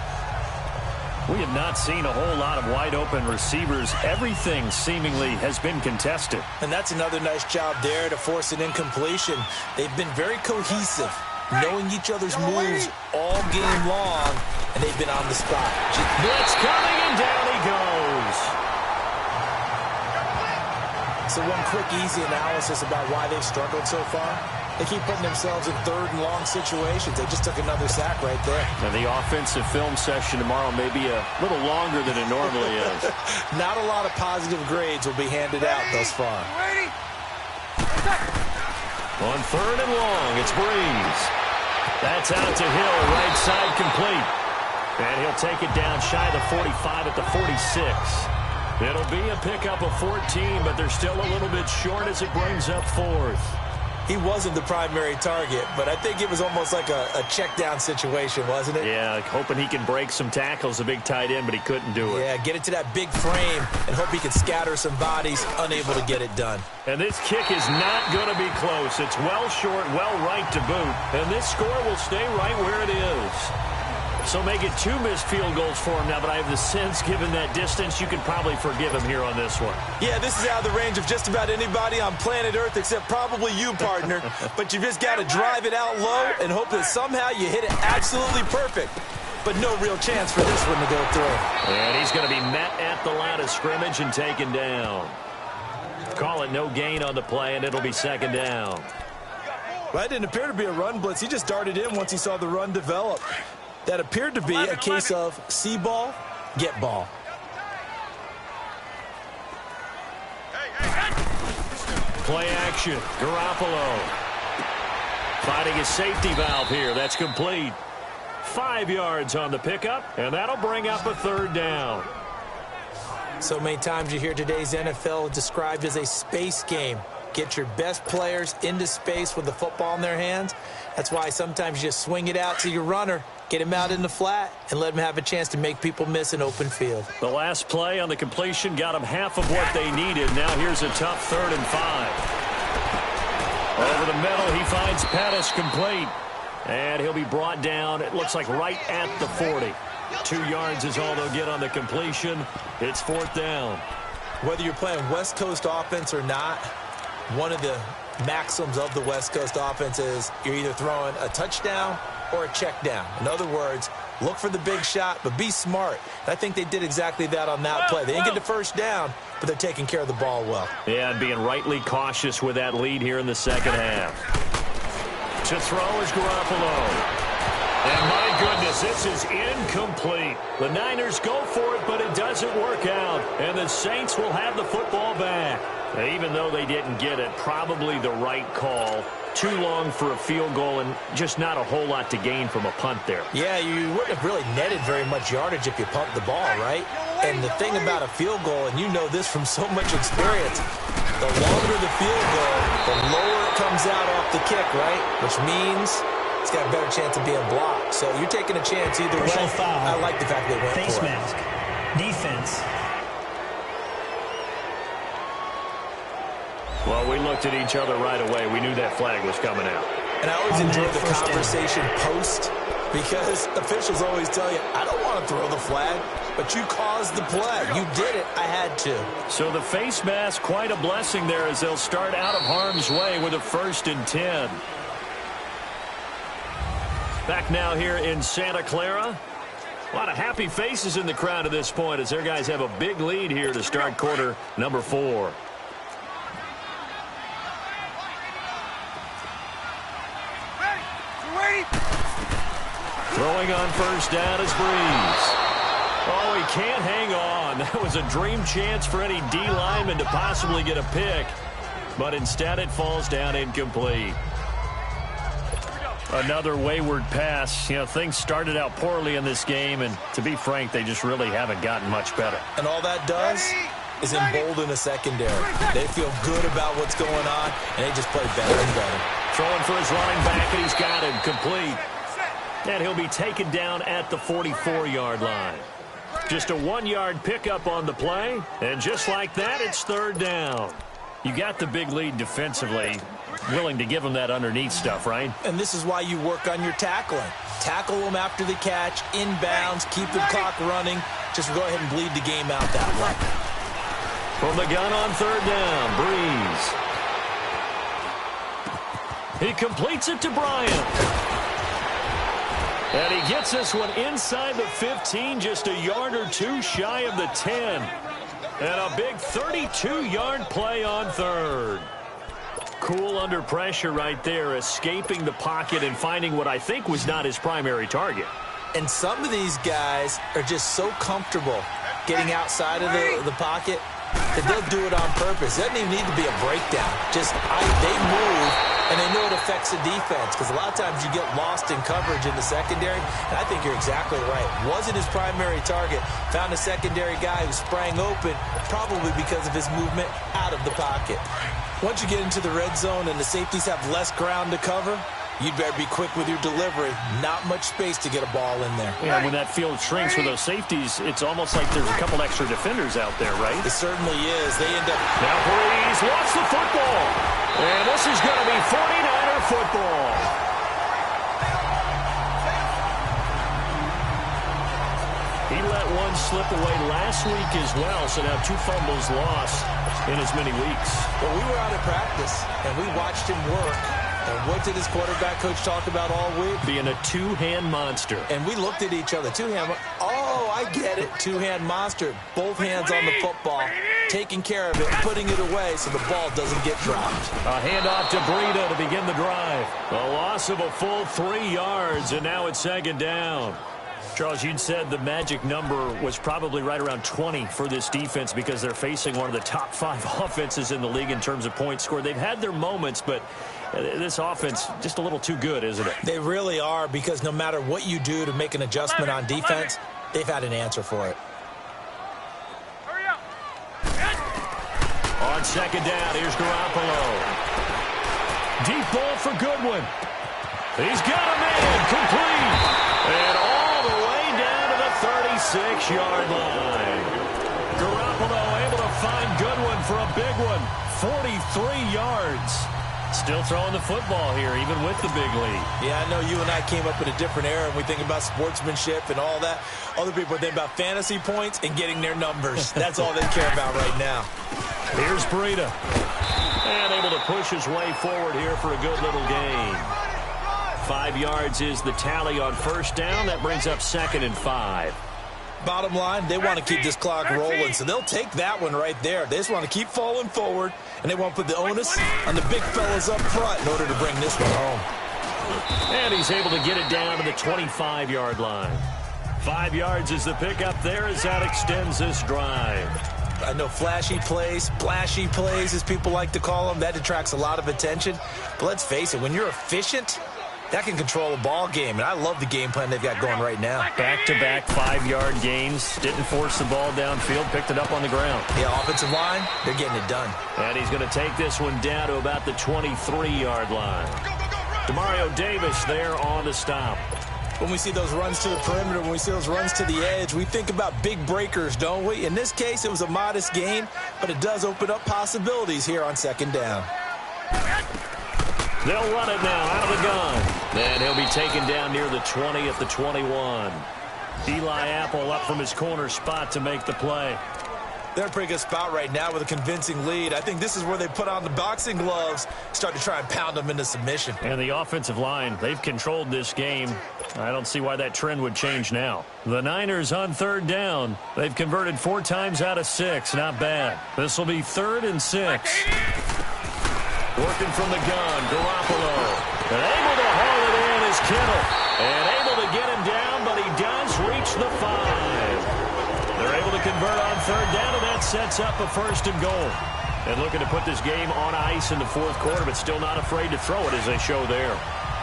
We have not seen a whole lot of wide-open receivers. Everything seemingly has been contested. And that's another nice job there to force an incompletion. They've been very cohesive, knowing each other's moves all game long, and they've been on the spot. Blitz coming, and down he goes. So one quick, easy analysis about why they've struggled so far. They keep putting themselves in 3rd and long situations. They just took another sack right there. And the offensive film session tomorrow may be a little longer than it normally is. Not a lot of positive grades will be handed out thus far. Ready! On 3rd and long, it's Breeze. That's out to Hill, right side complete. And he'll take it down shy of the 45 at the 46. It'll be a pickup of 14, but they're still a little bit short as it brings up 4th. He wasn't the primary target, but I think it was almost like a check-down situation, wasn't it? Yeah, hoping he can break some tackles, a big tight end, but he couldn't do it. Yeah, get it to that big frame and hope he can scatter some bodies, unable to get it done. And this kick is not going to be close. It's well short, well right to boot. And this score will stay right where it is. So make it 2 missed field goals for him now, but I have the sense, given that distance, you can probably forgive him here on this one. Yeah, this is out of the range of just about anybody on planet Earth except probably you, partner. But you just got to drive it out low and hope that somehow you hit it absolutely perfect. But no real chance for this one to go through. And he's going to be met at the line of scrimmage and taken down. Call it no gain on the play, and it'll be 2nd down. Well, that didn't appear to be a run blitz. He just darted in once he saw the run develop. That appeared to be a case of see ball, get ball. Play action. Garoppolo finding his safety valve here. That's complete. 5 yards on the pickup, and that'll bring up a 3rd down. So many times you hear today's NFL described as a space game. get your best players into space with the football in their hands. That's why sometimes you just swing it out to your runner, get him out in the flat, and let him have a chance to make people miss an open field. The last play on the completion got them half of what they needed. Now here's a tough 3rd and 5. Over the middle, he finds Pettis complete. And he'll be brought down, it looks like right at the 40. 2 yards is all they'll get on the completion. It's 4th down. Whether you're playing West Coast offense or not, one of the maxims of the West Coast offense is you're either throwing a touchdown or a check down. In other words, look for the big shot, but be smart. And I think they did exactly that on that play. They didn't get the first down, but they're taking care of the ball well. Yeah, and being rightly cautious with that lead here in the second half. To throw is Garoppolo. And my goodness, this is incomplete. The Niners go for it, but it doesn't work out. And the Saints will have the football back. Even though they didn't get it, probably the right call. Too long for a field goal and just not a whole lot to gain from a punt there. Yeah, you wouldn't have really netted very much yardage if you pumped the ball, right? And the thing about a field goal, and you know this from so much experience, the longer the field goal, the lower it comes out off the kick, right? Which means it's got a better chance of being blocked. So you're taking a chance either way. Foul. I like the fact they went Face for it. mask. Defense. Well, we looked at each other right away. We knew that flag was coming out. And I always On enjoy that the first conversation post, because officials always tell you, I don't want to throw the flag, but you caused the play. You did it. I had to. So the face mask, quite a blessing there as they'll start out of harm's way with a 1st and 10. Back now here in Santa Clara. A lot of happy faces in the crowd at this point as their guys have a big lead here to start quarter number 4. Throwing on 1st down is Breeze. Oh, he can't hang on. That was a dream chance for any D lineman to possibly get a pick. But instead it falls down incomplete. Another wayward pass. You know, things started out poorly in this game, and to be frank, they just really haven't gotten much better. And all that does is embolden a secondary. They feel good about what's going on, and they just play better and better. Throwing for his running back, and he's got him complete. And he'll be taken down at the 44-yard line. Just a 1-yard pickup on the play, and just like that, it's 3rd down. You got the big lead defensively, willing to give them that underneath stuff, right? And this is why you work on your tackling. Tackle them after the catch, inbounds, keep the clock running. Just go ahead and bleed the game out that way. From the gun on 3rd down, Breeze. He completes it to Bryant. And he gets this one inside the 15, just a yard or 2 shy of the 10. And a big 32-yard play on 3rd. Cool under pressure right there, escaping the pocket and finding what I think was not his primary target. And some of these guys are just so comfortable getting outside of the pocket that they'll do it on purpose. It doesn't even need to be a breakdown. Just they move, and they know it affects the defense, because a lot of times you get lost in coverage in the secondary, and I think you're exactly right. Wasn't his primary target. Found a secondary guy who sprang open, probably because of his movement out of the pocket. Once you get into the red zone and the safeties have less ground to cover, you'd better be quick with your delivery. Not much space to get a ball in there. Yeah, when that field shrinks with those safeties, it's almost like there's a couple extra defenders out there, right? It certainly is. They end up... Now Breeze lost the football. And this is going to be 49er football. He let one slip away last week as well, so now 2 fumbles lost in as many weeks. Well, we were out of practice, and we watched him work. And what did his quarterback coach talk about all week? Being a 2-hand monster. And we looked at each other. 2-hand. Oh, I get it. 2-hand monster. Both hands on the football, taking care of it, putting it away so the ball doesn't get dropped. A handoff to Breida to begin the drive. A loss of a full 3 yards, and now it's 2nd down. Charles, you'd said the magic number was probably right around 20 for this defense because they're facing one of the top 5 offenses in the league in terms of points scored. They've had their moments, but this offense just a little too good, isn't it? They really are, because no matter what you do to make an adjustment on defense, they've had an answer for it. On On second down, here's Garoppolo. Deep ball for Goodwin. He's got a man, complete. And all the way down to the 36-yard line. Garoppolo able to find Goodwin for a big one. 43 yards. Still throwing the football here, even with the big lead. Yeah, I know you and I came up in a different era, and we think about sportsmanship and all that. Other people think about fantasy points and getting their numbers. That's all they care about right now. Here's Breida. And able to push his way forward here for a good little gain. 5 yards is the tally on first down. That brings up 2nd and 5. Bottom line, they want to keep this clock rolling, so they'll take that one right there. They just want to keep falling forward, and they want to put the onus on the big fellas up front in order to bring this one home. And he's able to get it down to the 25-yard line. 5 yards is the pickup there as that extends this drive. I know flashy plays, splashy plays, as people like to call them, that attracts a lot of attention. But let's face it, when you're efficient, that can control a ball game, and I love the game plan they've got going right now. Back-to-back 5-yard gains. Didn't force the ball downfield. Picked it up on the ground. Yeah, offensive line, they're getting it done. And he's going to take this one down to about the 23-yard line. Demario Davis there on the stop. When we see those runs to the perimeter, when we see those runs to the edge, we think about big breakers, don't we? In this case, it was a modest gain, but it does open up possibilities here on second down. They'll run it now out of the gun. And he'll be taken down near the 20 at the 21. Eli Apple up from his corner spot to make the play. They're in a pretty good spot right now with a convincing lead. I think this is where they put on the boxing gloves, start to try and pound them into submission. And the offensive line, they've controlled this game. I don't see why that trend would change now. The Niners on third down. They've converted 4 times out of 6. Not bad. This will be 3rd and 6. Working from the gun, Garoppolo. And able to haul it in is Kittle. And able to get him down, but he does reach the 5. They're able to convert on third down, and that sets up a 1st and goal. And looking to put this game on ice in the 4th quarter, but still not afraid to throw it as they show there.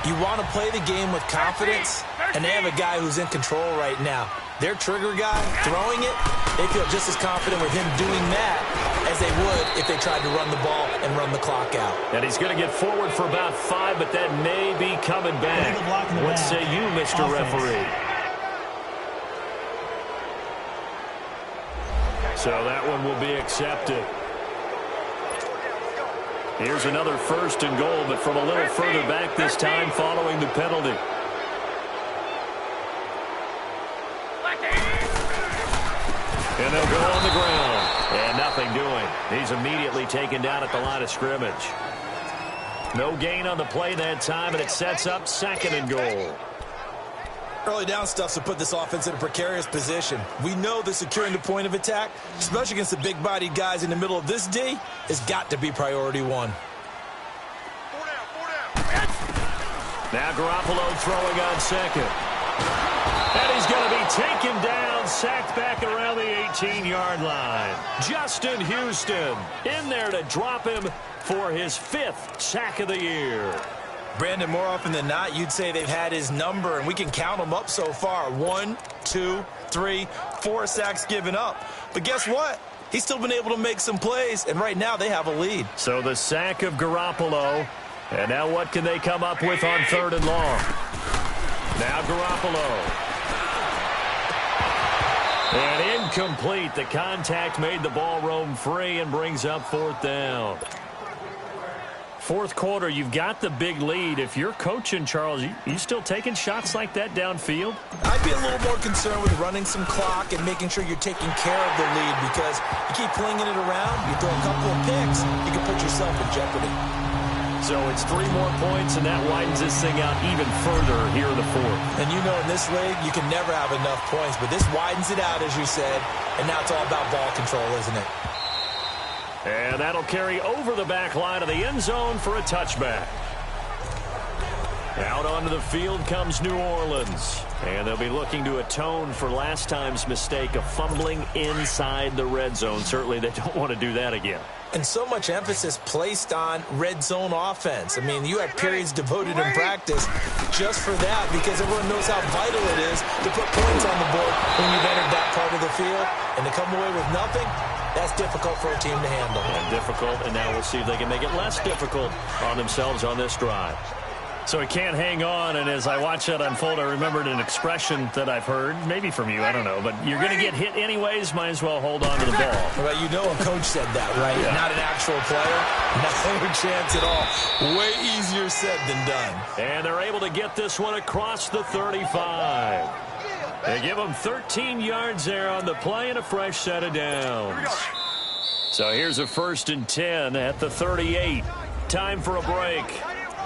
You want to play the game with confidence, and they have a guy who's in control right now. Their trigger guy, throwing it, they feel just as confident with him doing that as they would if they tried to run the ball and run the clock out. And he's going to get forward for about 5, but that may be coming back. What say you, Mr. Referee? So that one will be accepted. Here's another 1st and goal, but from a little further back this time following the penalty. And they'll go on the ground. And nothing doing. He's immediately taken down at the line of scrimmage. No gain on the play that time, and it sets up 2nd and goal. Early down stuff to put this offense in a precarious position. We know that securing the point of attack, especially against the big-bodied guys in the middle of this D, has got to be priority 1. Now Garoppolo throwing on 2nd. And he's going to be taken down, sacked back around the 18-yard line. Justin Houston in there to drop him for his 5th sack of the year. Brandon, more often than not, you'd say they've had his number, and we can count them up so far. 1, 2, 3, 4 sacks given up. But guess what? He's still been able to make some plays, and right now they have a lead. So the sack of Garoppolo. And now what can they come up with on 3rd and long? Now Garoppolo. And incomplete. The contact made the ball roam free and brings up 4th down. 4th quarter, you've got the big lead. If you're coaching, Charles, you still taking shots like that downfield? I'd be a little more concerned with running some clock and making sure you're taking care of the lead, because you keep flinging it around, you throw a couple of picks, you can put yourself in jeopardy. So it's 3 more points, and that widens this thing out even further here in the 4th. And you know in this league, you can never have enough points, but this widens it out, as you said, and now it's all about ball control, isn't it? And that'll carry over the back line of the end zone for a touchback. Out onto the field comes New Orleans. And they'll be looking to atone for last time's mistake of fumbling inside the red zone. Certainly they don't want to do that again. And so much emphasis placed on red zone offense. I mean, you had periods devoted in practice just for that, because everyone knows how vital it is to put points on the board when you've entered that part of the field. And to come away with nothing, That's difficult for a team to handle. And difficult, and now we'll see if they can make it less difficult on themselves on this drive. So he can't hang on, and as I watch that unfold, I remembered an expression that I've heard, maybe from you, I don't know, but you're going to get hit anyways, might as well hold on to the ball. Well, you know a coach said that, right? Yeah. Not an actual player. No chance at all. Way easier said than done. And they're able to get this one across the 35. They give them 13 yards there on the play and a fresh set of downs. So here's a 1st and 10 at the 38. Time for a break.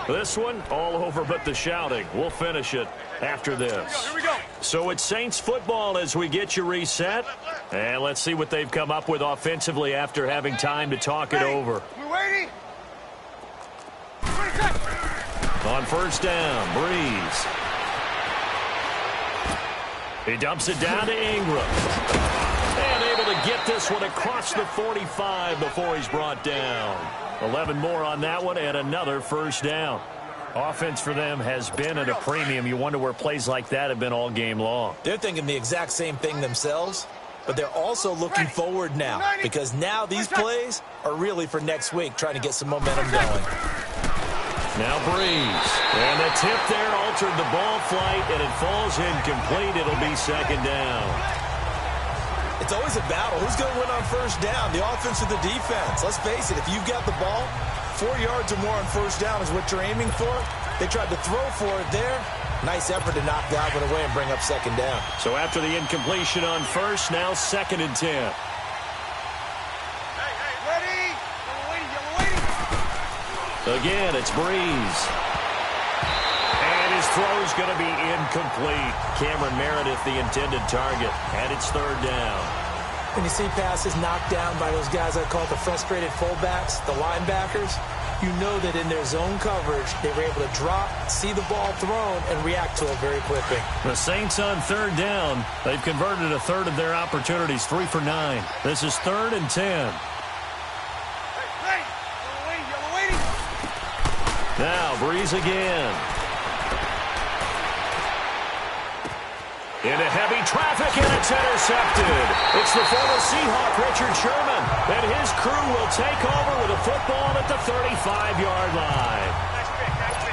This one, all over but the shouting. We'll finish it after this. Here we go. So it's Saints football as we get you reset. And let's see what they've come up with offensively after having time to talk it over. We're waiting. On 1st down, Breeze. He dumps it down to Ingram. And able to get this one across the 45 before he's brought down. 11 more on that one and another 1st down. Offense for them has been at a premium. You wonder where plays like that have been all game long. They're thinking the exact same thing themselves, but they're also looking forward now because now these plays are really for next week, trying to get some momentum going. Now Breeze. And the tip there altered the ball flight, and it falls incomplete. It'll be 2nd down. It's always a battle. Who's going to win on 1st down, the offense or the defense? Let's face it, if you've got the ball, 4 yards or more on 1st down is what you're aiming for. They tried to throw for it there. Nice effort to knock that one away and bring up 2nd down. So after the incompletion on 1st, now 2nd and 10. Hey, ready? Yellow waiting. Again, it's Breeze. And his throw's going to be incomplete. Cameron Meredith, the intended target, and it's 3rd down. When you see passes knocked down by those guys I call the frustrated fullbacks, the linebackers, you know that in their zone coverage, they were able to drop, see the ball thrown, and react to it very quickly. The Saints on 3rd down. They've converted a third of their opportunities, 3 for 9. This is 3rd and 10. Hey, yellow waiting. Now Breeze again. Into heavy traffic, and it's intercepted. It's the former Seahawk, Richard Sherman, and his crew will take over with a football at the 35-yard line.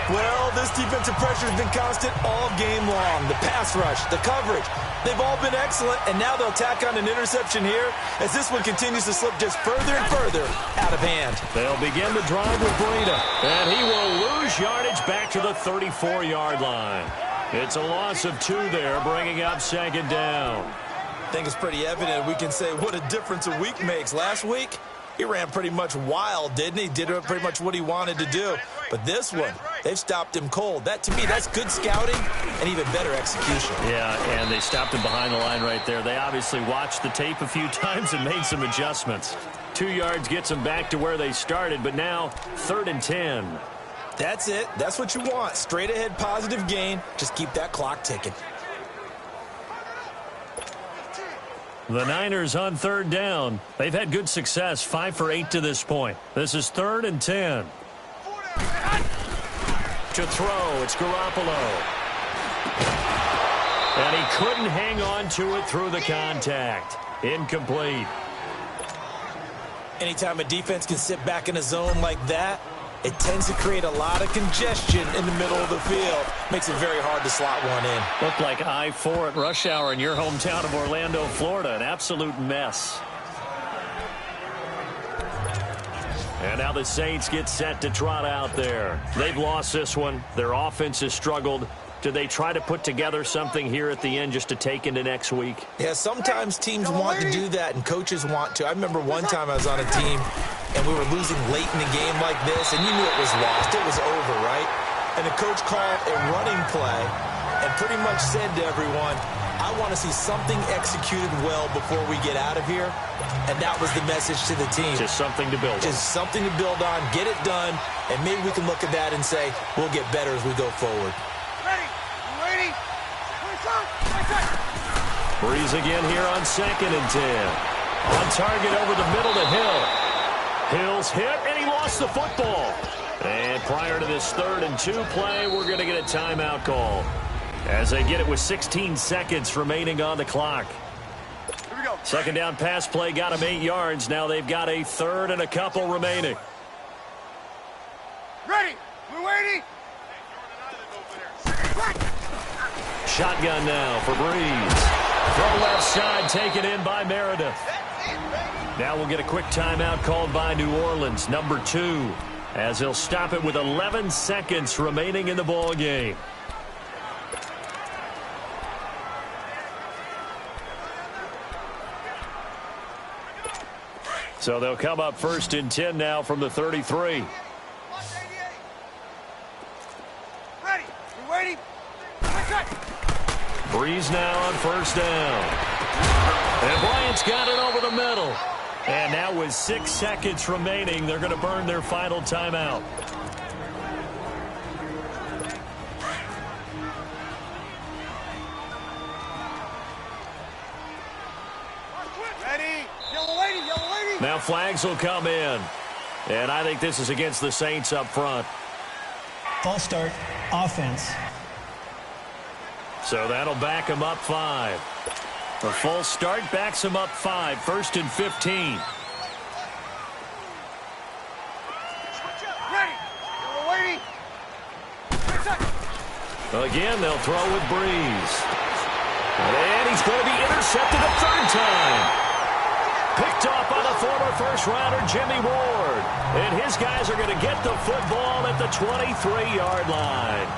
Well, this defensive pressure has been constant all game long. The pass rush, the coverage, they've all been excellent, and now they'll tack on an interception here as this one continues to slip just further and further out of hand. They'll begin the drive with Breida, and he will lose yardage back to the 34-yard line. It's a loss of 2 there, bringing up 2nd down. I think it's pretty evident. We can say what a difference a week makes. Last week, he ran pretty much wild, didn't he? Did pretty much what he wanted to do. But this one, they've stopped him cold. That, to me, that's good scouting and even better execution. Yeah, and they stopped him behind the line right there. They obviously watched the tape a few times and made some adjustments. 2 yards gets them back to where they started, but now 3rd and 10. That's it. That's what you want. Straight ahead, positive gain. Just keep that clock ticking. The Niners on 3rd down. They've had good success, 5 for 8 to this point. This is 3rd and 10. To throw, it's Garoppolo. And he couldn't hang on to it through the contact. Incomplete. Anytime a defense can sit back in a zone like that, it tends to create a lot of congestion in the middle of the field. Makes it very hard to slot one in. Looked like I-4 at rush hour in your hometown of Orlando, Florida. An absolute mess. And now the Saints get set to trot out there. They've lost this one. Their offense has struggled. Do they try to put together something here at the end just to take into next week? Yeah, sometimes teams want to do that and coaches want to. I remember one time I was on a team and we were losing late in the game like this, and you knew it was lost. It was over, right? And the coach called a running play and pretty much said to everyone, I want to see something executed well before we get out of here. And that was the message to the team. Just something to build on. Just something to build on, get it done, and maybe we can look at that and say, we'll get better as we go forward. Ready? Breeze again here on 2nd and 10. On target over the middle to Hill. Hill's hit, and he lost the football. And prior to this 3rd and 2 play, we're going to get a timeout call as they get it with 16 seconds remaining on the clock. Here we go. Second down pass play got them 8 yards. Now they've got a third and a couple remaining. Ready. We're waiting. Shotgun now for Breeze. Throw left side taken in by Meredith. Now we'll get a quick timeout called by New Orleans, number 2, as they'll stop it with 11 seconds remaining in the ball game. So they'll come up 1st and 10 now from the 33. Ready. We're waiting. Breeze now on 1st down. And Bryant's got it over the middle. And now with 6 seconds remaining, they're going to burn their final timeout. Ready. Yellow lady. Yellow lady. Now flags will come in. And I think this is against the Saints up front. False start, offense. So that'll back him up 5. A false start backs him up 5. 1st and 15. Ready. Yellow lady. Again, they'll throw with Breeze. And he's going to be intercepted a 3rd time. Picked off by the former first-rounder Jimmy Ward. And his guys are going to get the football at the 23-yard line.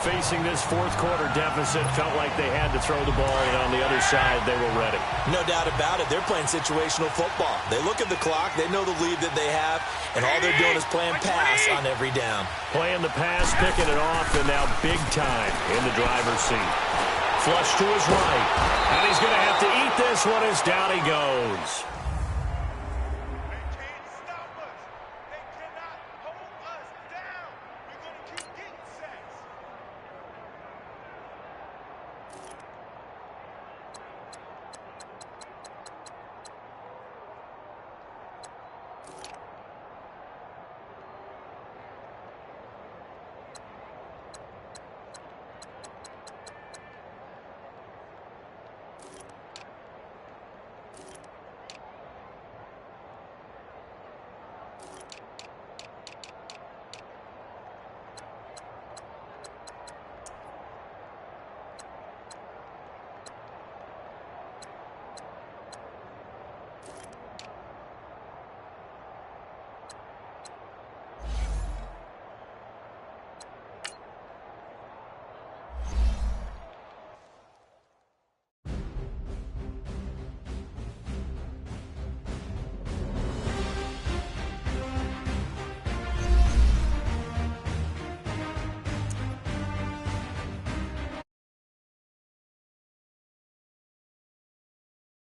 Facing this 4th quarter deficit, felt like they had to throw the ball, and on the other side, they were ready. No doubt about it. They're playing situational football. They look at the clock. They know the lead that they have, and all they're doing is playing pass on every down. Playing the pass, picking it off, and now big time in the driver's seat. Flush to his right, and he's going to have to eat this one as down he goes.